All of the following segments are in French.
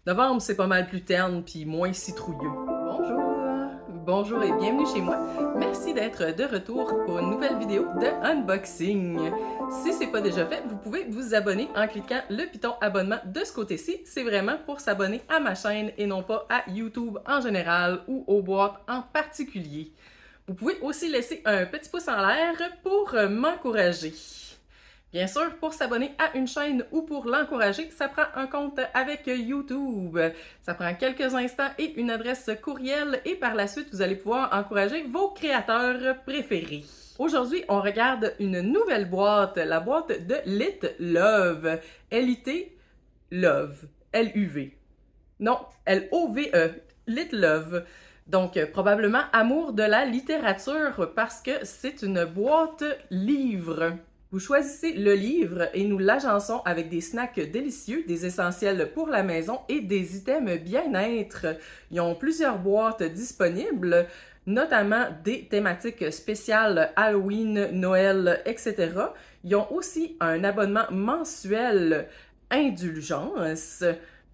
Novembre, c'est pas mal plus terne puis moins citrouilleux. Bonjour et bienvenue chez moi. Merci d'être de retour pour une nouvelle vidéo de unboxing. Si c'est pas déjà fait, vous pouvez vous abonner en cliquant le piton abonnement de ce côté-ci. C'est vraiment pour s'abonner à ma chaîne et non pas à YouTube en général ou aux boîtes en particulier. Vous pouvez aussi laisser un petit pouce en l'air pour m'encourager. Bien sûr, pour s'abonner à une chaîne ou pour l'encourager, ça prend un compte avec YouTube. Ça prend quelques instants et une adresse courriel et par la suite, vous allez pouvoir encourager vos créateurs préférés. Aujourd'hui, on regarde une nouvelle boîte, la boîte de Lit Love. L-I-T Love. L-U-V. Non, L-O-V-E. Lit Love. Donc, probablement amour de la littérature parce que c'est une boîte livre. Vous choisissez le livre et nous l'agençons avec des snacks délicieux, des essentiels pour la maison et des items bien-être. Ils ont plusieurs boîtes disponibles, notamment des thématiques spéciales Halloween, Noël, etc. Ils ont aussi un abonnement mensuel Indulgence.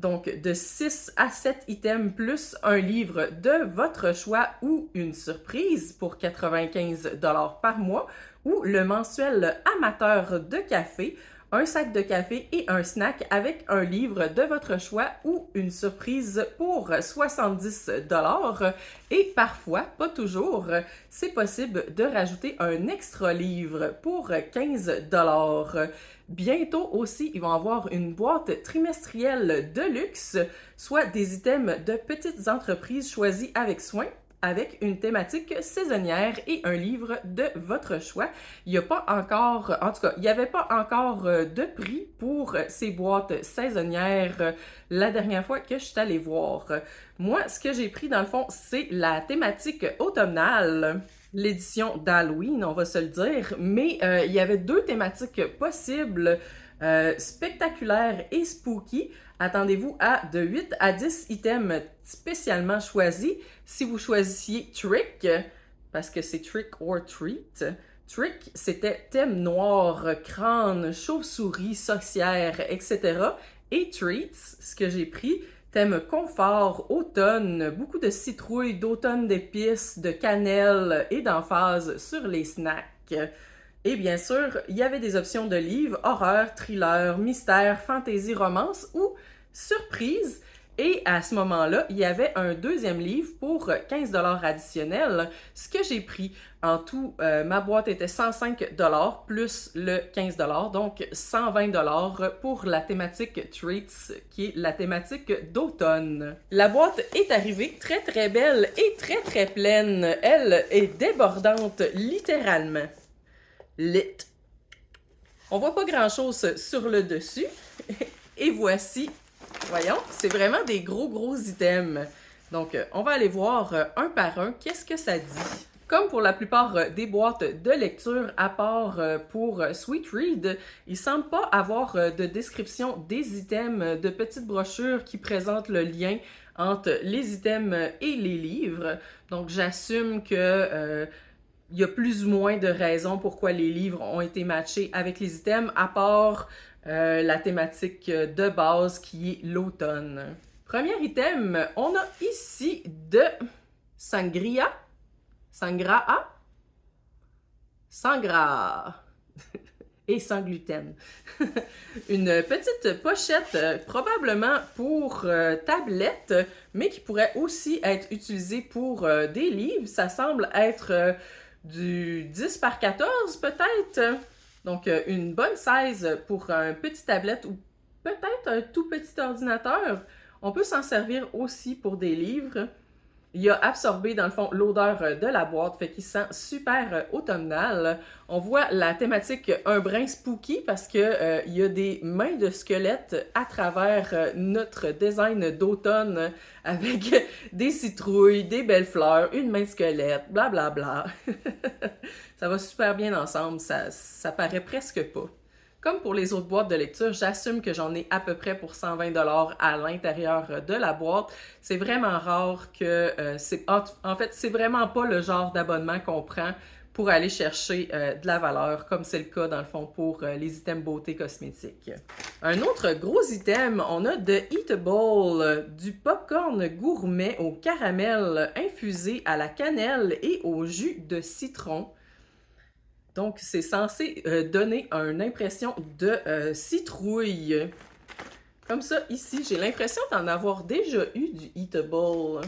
Donc, de 6 à 7 items plus un livre de votre choix ou une surprise pour 95 $ par mois ou le mensuel amateur de café, un sac de café et un snack avec un livre de votre choix ou une surprise pour 70 $ et parfois, pas toujours, c'est possible de rajouter un extra livre pour 15 $. Bientôt aussi, ils vont avoir une boîte trimestrielle de luxe, soit des items de petites entreprises choisis avec soin, avec une thématique saisonnière et un livre de votre choix. Il n'y a pas encore, en tout cas, il n'y avait pas encore de prix pour ces boîtes saisonnières la dernière fois que je suis allée voir. Moi, ce que j'ai pris dans le fond, c'est la thématique automnale. L'édition d'Halloween, on va se le dire, mais il y avait deux thématiques possibles, spectaculaires et spooky. Attendez-vous à de 8 à 10 items spécialement choisis. Si vous choisissiez Trick, parce que c'est Trick or Treat, Trick, c'était thème noir, crâne, chauve-souris, sorcière, etc. Et Treats, ce que j'ai pris, thème confort, automne, beaucoup de citrouilles, d'automne d'épices, de cannelle et d'emphase sur les snacks. Et bien sûr, il y avait des options de livres, horreur, thriller, mystère, fantasy, romance ou surprise. Et à ce moment-là, il y avait un deuxième livre pour 15 $ additionnels, ce que j'ai pris. En tout, ma boîte était 105 $ plus le 15 $, donc 120 $ pour la thématique Treats, qui est la thématique d'automne. La boîte est arrivée très très belle et très très pleine. Elle est débordante, littéralement. Lit. On voit pas grand-chose sur le dessus. Et voici, voyons, c'est vraiment des gros items. Donc, on va aller voir un par un qu'est-ce que ça dit. Comme pour la plupart des boîtes de lecture, à part pour Sweet Read, il ne semble pas avoir de description des items, de petites brochures qui présentent le lien entre les items et les livres. Donc, j'assume que il y a plus ou moins de raisons pourquoi les livres ont été matchés avec les items, à part la thématique de base qui est l'automne. Premier item, on a ici de Sangria, Sangraa, Sangra et sans gluten. Une petite pochette probablement pour tablette, mais qui pourrait aussi être utilisée pour des livres. Ça semble être du 10 par 14 peut-être. Donc, une bonne size pour un petit tablette ou peut-être un tout petit ordinateur. On peut s'en servir aussi pour des livres. Il a absorbé, dans le fond, l'odeur de la boîte, fait qu'il sent super automnal. On voit la thématique un brin spooky parce que il y a des mains de squelettes à travers notre design d'automne avec des citrouilles, des belles fleurs, une main de squelette, blablabla. Ça va super bien ensemble, ça paraît presque pas. Comme pour les autres boîtes de lecture, j'assume que j'en ai à peu près pour 120 $ à l'intérieur de la boîte. C'est vraiment rare que... en fait, c'est vraiment pas le genre d'abonnement qu'on prend pour aller chercher de la valeur, comme c'est le cas dans le fond pour les items beauté cosmétiques. Un autre gros item, on a de Eatable, du popcorn gourmet au caramel infusé à la cannelle et au jus de citron. Donc, c'est censé donner une impression de citrouille. Comme ça, ici, j'ai l'impression d'en avoir déjà eu du Eatable.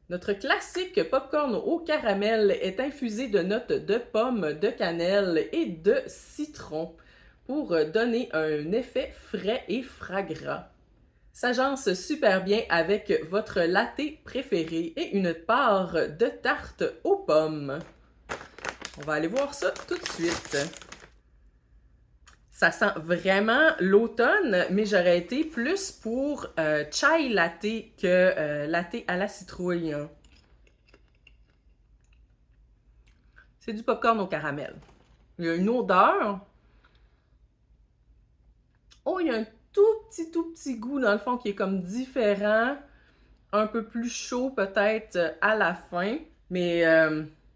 Notre classique popcorn au caramel est infusé de notes de pomme, de cannelle et de citron pour donner un effet frais et fragrant. S'agence super bien avec votre latte préféré et une part de tarte aux pommes. On va aller voir ça tout de suite. Ça sent vraiment l'automne, mais j'aurais été plus pour chai latte que latte à la citrouille. C'est du popcorn au caramel. Il y a une odeur. Oh, il y a un tout petit goût dans le fond qui est comme différent. Un peu plus chaud peut-être à la fin. Mais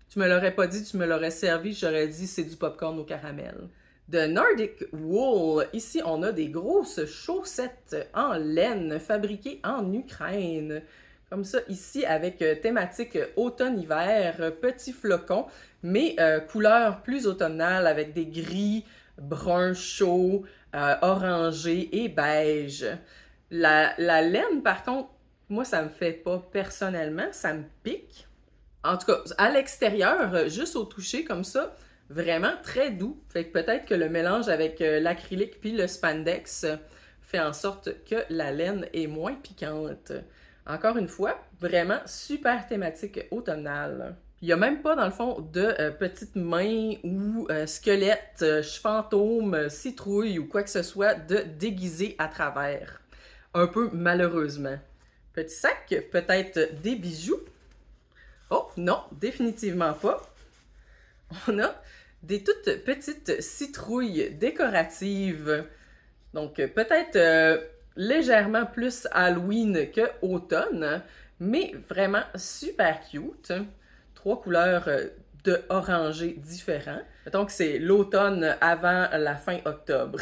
tu me l'aurais pas dit, tu me l'aurais servi, j'aurais dit c'est du popcorn au caramel. De Nordic Wool, ici on a des grosses chaussettes en laine fabriquées en Ukraine. Comme ça, ici avec thématique automne-hiver, petits flocons, mais couleur plus automnale avec des gris, bruns chauds, orangés et beige. La laine, par contre, moi ça me fait pas personnellement, ça me pique. En tout cas, à l'extérieur, juste au toucher comme ça, vraiment très doux. Fait que peut-être que le mélange avec l'acrylique puis le spandex fait en sorte que la laine est moins piquante. Encore une fois, vraiment super thématique automnale. Il n'y a même pas, dans le fond, de petites mains ou squelettes, fantômes, citrouilles ou quoi que ce soit de déguisé à travers. Un peu malheureusement. Petit sac, peut-être des bijoux. Oh non, définitivement pas. On a des toutes petites citrouilles décoratives. Donc peut-être légèrement plus Halloween que automne, mais vraiment super cute. 3 couleurs de orangé différents. Donc c'est l'automne avant la fin octobre.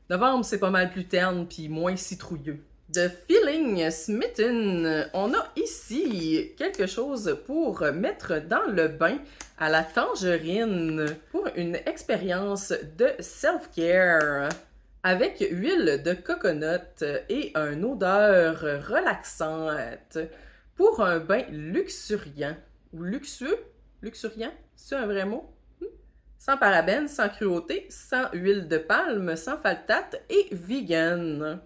Novembre, c'est pas mal plus terne puis moins citrouilleux. De Feeling Smitten, on a ici quelque chose pour mettre dans le bain à la tangerine pour une expérience de self-care avec huile de coconut et une odeur relaxante pour un bain luxuriant ou luxueux, luxuriant, c'est un vrai mot? Sans parabènes, sans cruauté, sans huile de palme, sans phthalate et vegan.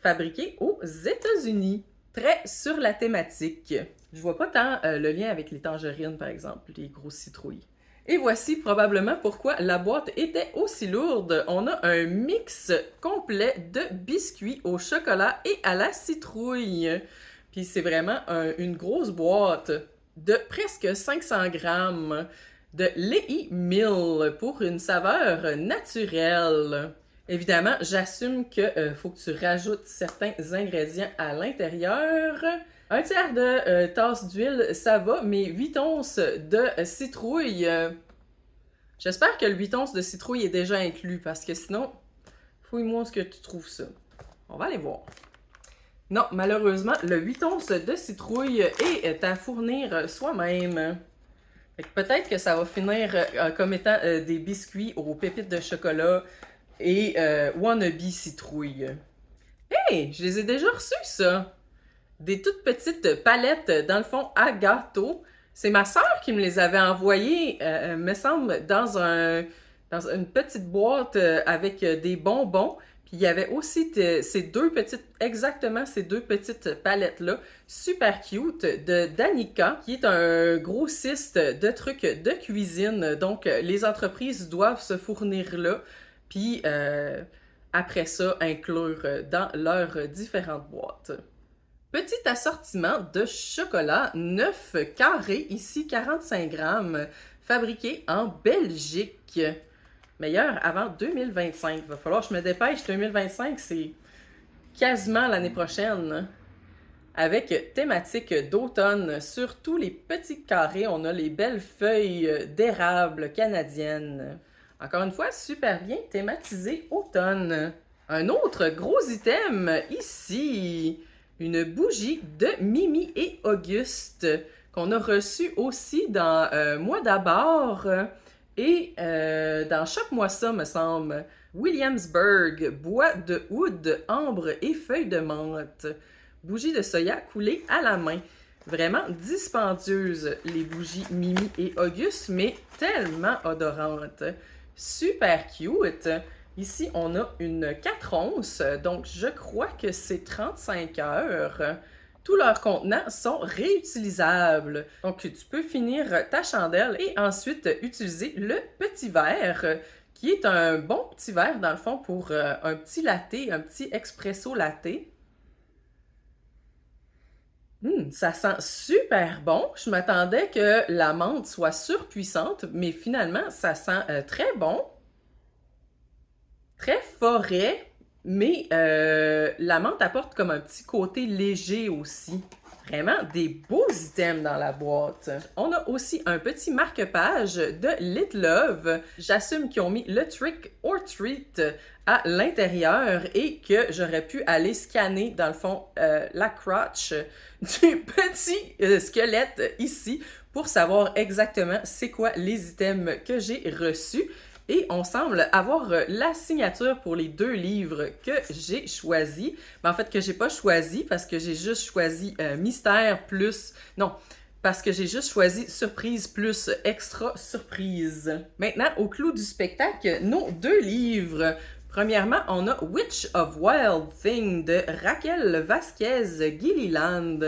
Fabriqué aux États-Unis. Très sur la thématique. Je vois pas tant le lien avec les tangerines, par exemple, les grosses citrouilles. Et voici probablement pourquoi la boîte était aussi lourde. On a un mix complet de biscuits au chocolat et à la citrouille. Puis c'est vraiment une grosse boîte de presque 500 grammes de Lei Mill pour une saveur naturelle. Évidemment, j'assume que faut que tu rajoutes certains ingrédients à l'intérieur. Un tiers de tasse d'huile, ça va, mais 8 onces de citrouille. J'espère que le 8 onces de citrouille est déjà inclus, parce que sinon, fouille-moi ce que tu trouves ça. On va aller voir. Non, malheureusement, le 8 onces de citrouille est à fournir soi-même. Peut-être que ça va finir comme étant des biscuits aux pépites de chocolat et wannabe citrouille. Hey, je les ai déjà reçus, ça! Des toutes petites palettes, dans le fond, à gâteau. C'est ma sœur qui me les avait envoyées, me semble, dans une petite boîte avec des bonbons. Puis il y avait aussi exactement ces deux petites palettes-là, super cute, de Danica, qui est un grossiste de trucs de cuisine. Donc, les entreprises doivent se fournir là. Puis après ça, inclure dans leurs différentes boîtes. Petit assortiment de chocolat 9 carrés, ici 45 grammes, fabriqué en Belgique. Meilleur avant 2025. Il va falloir que je me dépêche. 2025, c'est quasiment l'année prochaine. avec thématique d'automne. Sur tous les petits carrés, on a les belles feuilles d'érable canadiennes. Encore une fois, super bien thématisé automne. Un autre gros item ici, une bougie de Mimi et Auguste qu'on a reçue aussi dans Mois d'abord et dans Chope-moi ça, me semble. Williamsburg, bois de oud, ambre et feuilles de menthe. Bougie de soya coulée à la main. Vraiment dispendieuses, les bougies Mimi et Auguste, mais tellement odorantes. Super cute. Ici, on a une 4 onces, donc je crois que c'est 35 heures. Tous leurs contenants sont réutilisables. Donc, tu peux finir ta chandelle et ensuite utiliser le petit verre, qui est un bon petit verre, dans le fond, pour un petit latte, un petit expresso latte. Ça sent super bon. Je m'attendais que la menthe soit surpuissante, mais finalement, ça sent très bon. Très forêt, mais la menthe apporte comme un petit côté léger aussi. Vraiment des beaux items dans la boîte. On a aussi un petit marque-page de Lit Love. J'assume qu'ils ont mis le Trick or Treat à l'intérieur et que j'aurais pu aller scanner, dans le fond, la crotch du petit squelette ici pour savoir exactement c'est quoi les items que j'ai reçus. Et on semble avoir la signature pour les 2 livres que j'ai choisis. Mais en fait, que j'ai pas choisi parce que j'ai juste choisi mystère plus... Non, parce que j'ai juste choisi surprise plus extra surprise. Maintenant, au clou du spectacle, nos 2 livres. Premièrement, on a Witch of Wild Thing de Raquel Vasquez Gilliland.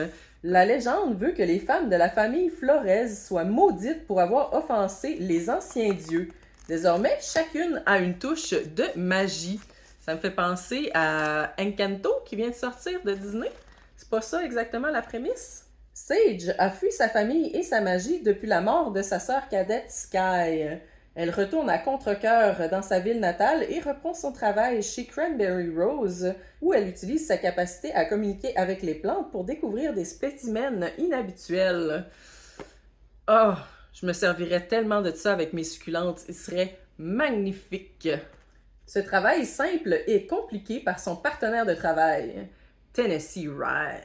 La légende veut que les femmes de la famille Flores soient maudites pour avoir offensé les anciens dieux. Désormais, chacune a une touche de magie. Ça me fait penser à Encanto qui vient de sortir de Disney. C'est pas ça exactement la prémisse? Sage a fui sa famille et sa magie depuis la mort de sa sœur cadette Sky. Elle retourne à contre-cœur dans sa ville natale et reprend son travail chez Cranberry Rose, où elle utilise sa capacité à communiquer avec les plantes pour découvrir des spécimens inhabituels. Oh, je me servirais tellement de ça avec mes succulentes, il serait magnifique. Ce travail simple est compliqué par son partenaire de travail, Tennessee Rye.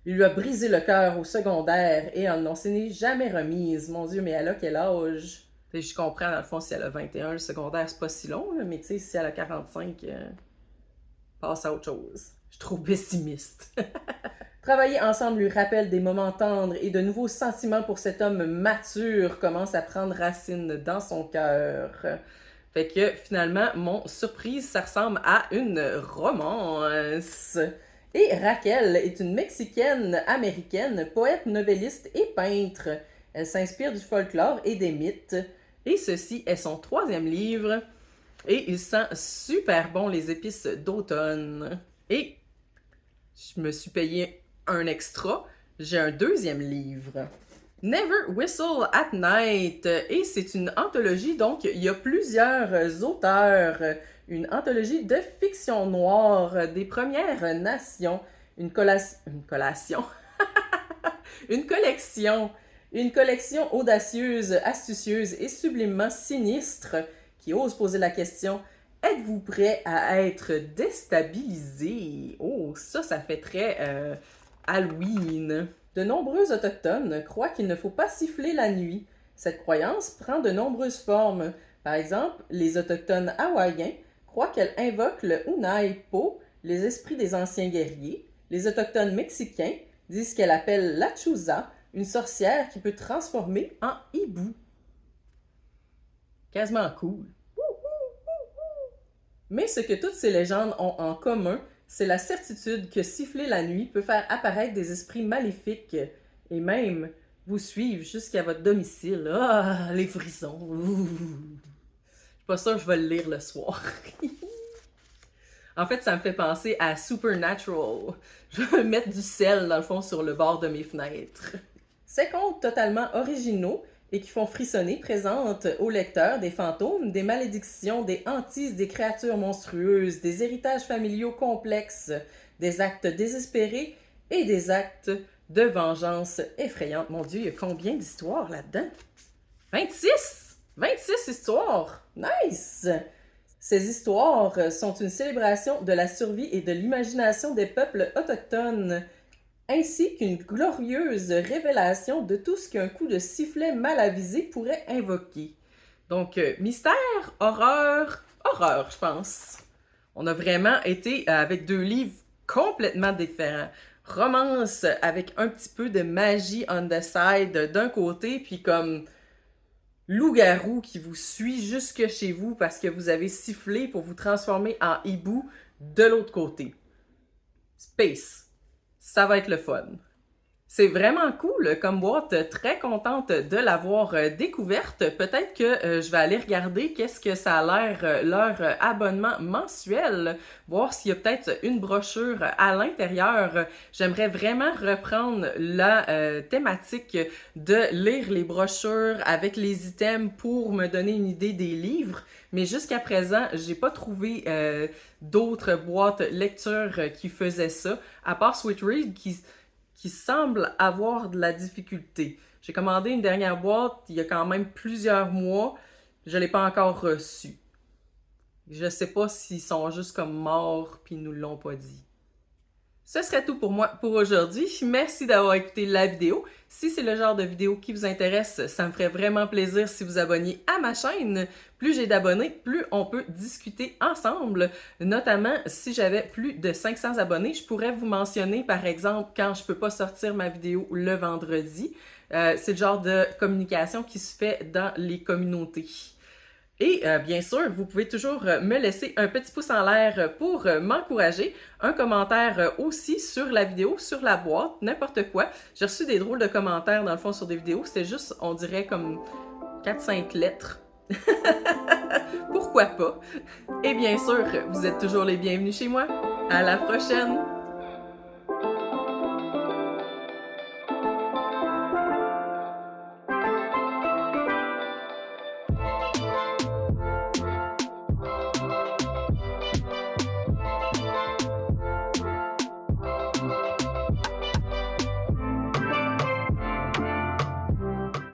Il lui a brisé le cœur au secondaire et elle n'en s'est jamais remise. Mon Dieu, mais elle a quel âge? Je comprends, dans le fond, si elle a 21, le secondaire, c'est pas si long, là, mais tu sais, si elle a 45, passe à autre chose. Je suis trop pessimiste. Travailler ensemble lui rappelle des moments tendres et de nouveaux sentiments pour cet homme mature commencent à prendre racine dans son cœur. Fait que finalement, mon surprise, ça ressemble à une romance. Et Raquel est une Mexicaine-américaine, poète, novelliste et peintre. Elle s'inspire du folklore et des mythes. Et ceci est son 3e livre. Et il sent super bon les épices d'automne. Et je me suis payé un extra. J'ai un 2e livre. Never Whistle at Night. Et c'est une anthologie, donc il y a plusieurs auteurs. Une anthologie de fiction noire des Premières Nations. Une collection audacieuse, astucieuse et sublimement sinistre qui ose poser la question: êtes-vous prêt à être déstabilisé? Oh, ça fait très Halloween. De nombreux autochtones croient qu'il ne faut pas siffler la nuit. Cette croyance prend de nombreuses formes. Par exemple, les autochtones hawaïens croient qu'elle invoque le Unai Po, les esprits des anciens guerriers. Les autochtones mexicains disent qu'elle appelle la Chuza, une sorcière qui peut transformer en hibou. Quasiment cool. Mais ce que toutes ces légendes ont en commun, c'est la certitude que siffler la nuit peut faire apparaître des esprits maléfiques et même vous suivre jusqu'à votre domicile. Ah, les frissons. Je suis pas sûre que je vais le lire le soir. En fait, ça me fait penser à Supernatural. Je vais mettre du sel, dans le fond, sur le bord de mes fenêtres. Ces contes totalement originaux et qui font frissonner présentent au lecteur des fantômes, des malédictions, des hantises, des créatures monstrueuses, des héritages familiaux complexes, des actes désespérés et des actes de vengeance effrayante. Mon Dieu, il y a combien d'histoires là-dedans? 26! 26 histoires! Nice! Ces histoires sont une célébration de la survie et de l'imagination des peuples autochtones, ainsi qu'une glorieuse révélation de tout ce qu'un coup de sifflet mal avisé pourrait invoquer. Donc, mystère, horreur, horreur, je pense. On a vraiment été avec 2 livres complètement différents. Romance avec un petit peu de magie on the side d'un côté, puis comme loup-garou qui vous suit jusque chez vous parce que vous avez sifflé pour vous transformer en hibou de l'autre côté. Space. Ça va être le fun. C'est vraiment cool comme boîte, très contente de l'avoir découverte. Peut-être que je vais aller regarder qu'est-ce que ça a l'air leur abonnement mensuel, voir s'il y a peut-être une brochure à l'intérieur. J'aimerais vraiment reprendre la thématique de lire les brochures avec les items pour me donner une idée des livres, mais jusqu'à présent, j'ai pas trouvé d'autres boîtes lecture qui faisaient ça, à part Sweet Read qui semble avoir de la difficulté. J'ai commandé une dernière boîte il y a quand même plusieurs mois. Je ne l'ai pas encore reçue. Je ne sais pas s'ils sont juste comme morts puis ils nous l'ont pas dit. Ce serait tout pour moi pour aujourd'hui. Merci d'avoir écouté la vidéo. Si c'est le genre de vidéo qui vous intéresse, ça me ferait vraiment plaisir si vous abonniez à ma chaîne. Plus j'ai d'abonnés, plus on peut discuter ensemble. Notamment, si j'avais plus de 500 abonnés, je pourrais vous mentionner, par exemple, quand je peux pas sortir ma vidéo le vendredi. C'est le genre de communication qui se fait dans les communautés. Et bien sûr, vous pouvez toujours me laisser un petit pouce en l'air pour m'encourager, un commentaire aussi sur la vidéo, sur la boîte, n'importe quoi. J'ai reçu des drôles de commentaires dans le fond sur des vidéos, c'était juste, on dirait comme 4-5 lettres. Pourquoi pas? Et bien sûr, vous êtes toujours les bienvenus chez moi. À la prochaine!